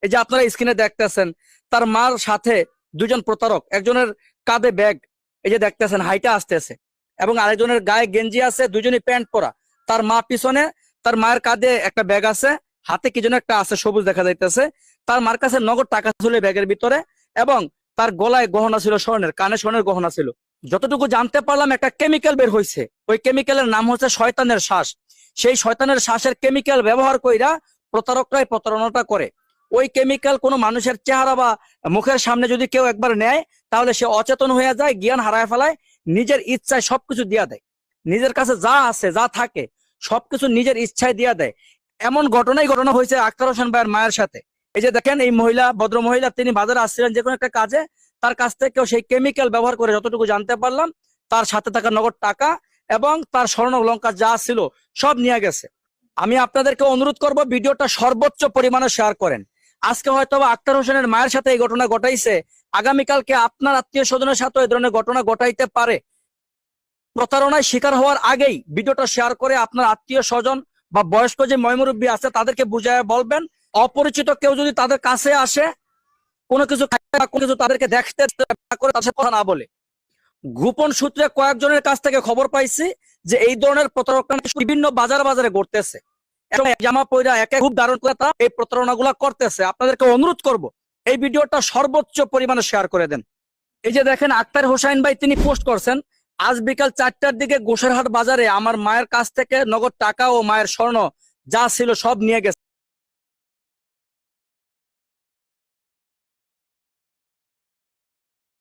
এই যে আপনারা স্ক্রিনে দেখতেছেন, তার মার সাথে দুজন প্রতারক, একজনের কাঁধে ব্যাগ, এই যে দেখতেছেন হাইটা আসতেছে, এবং আরেকজনের গায়ে গেঞ্জি আছে, দুজনই প্যান্ট পরা। তার মা পিছনে, তার মায়ের কাঁধে একটা ব্যাগ আছে, হাতে কি যেন একটা আছে, সবুজ দেখা যাইতেছে। তার মার কাছে নগদ টাকা ছিল ব্যাগের ভিতরে, এবং তার গলায় গহনা ছিল স্বর্ণের, কানে স্বর্ণের গহনা ছিল। যতটুকু জানতে পারলাম, একটা কেমিক্যাল বের হয়েছে, ওই কেমিক্যালের নাম হচ্ছে শয়তানের শ্বাস। সেই শয়তানের শ্বাসের কেমিক্যাল ব্যবহার কইরা প্রতারকরাই প্রতারণাটা করে। ওই কেমিক্যাল কোনো মানুষের চেহারা বা মুখের সামনে যদি কেউ একবার নেয়, তাহলে সে অচেতন হয়ে যায়, জ্ঞান হারায় ফেলায়, নিজের ইচ্ছায় সবকিছু দিয়া দেয়। নিজের কাছে যা আছে, যা থাকে, সবকিছু নিজের ইচ্ছায় দিয়া দেয়। এমন ঘটনা হয়েছে আক্তার হোসেন ভাইয়ের মায়ের সাথে। এই যে দেখেন, এই মহিলা, ভদ্র মহিলা, তিনি বাজারে আসছিলেন যে কোনো একটা কাজে, তার কাছ থেকেও সেই কেমিক্যাল ব্যবহার করে, যতটুকু জানতে পারলাম, তার সাথে থাকা নগদ টাকা এবং তার স্বর্ণ অলংকার যা ছিল সব নিয়ে গেছে। আমি আপনাদেরকে অনুরোধ করব, ভিডিওটা সর্বোচ্চ পরিমাণে শেয়ার করেন। আজকে হয়তো আক্তার হোসেনের মায়ের সাথে এই ঘটনা ঘটাইছে, আগামীকালকে আপনার আত্মীয় স্বজনের সাথে এই ধরনের ঘটনা ঘটাইতে পারে। প্রতারণায় শিকার হওয়ার আগেই ভিডিওটা শেয়ার করে আপনার আত্মীয় স্বজন বা বয়স্ক যে ময়মুরব্বী আছে তাদেরকে বুঝায় বলবেন। অপরিচিত কেউ যদি তাদের কাছে আসে, কোনো কিছু তাদেরকে দেখতে করে তাদের কথা না বলে। গোপন সূত্রে কয়েকজনের কাছ থেকে খবর পাইছি যে এই ধরনের প্রতারণা বিভিন্ন বাজারে ঘটতেছে। জামা পয়রা এক এক খুব দারুণ করে তারা এই প্রতারণাগুলো করতেছে। আপনাদেরকে অনুরোধ করব, এই ভিডিওটা সর্বোচ্চ পরিমাণে শেয়ার করে দেন। এই যে দেখেন, আক্তার হোসাইন ভাই তিনি পোস্ট করছেন, আজ বিকাল 4টার দিকে গোসেরহাট বাজারে আমার মায়ের কাছ থেকে নগদ টাকা ও মায়ের স্বর্ণ যা ছিল সব নিয়ে গেছে।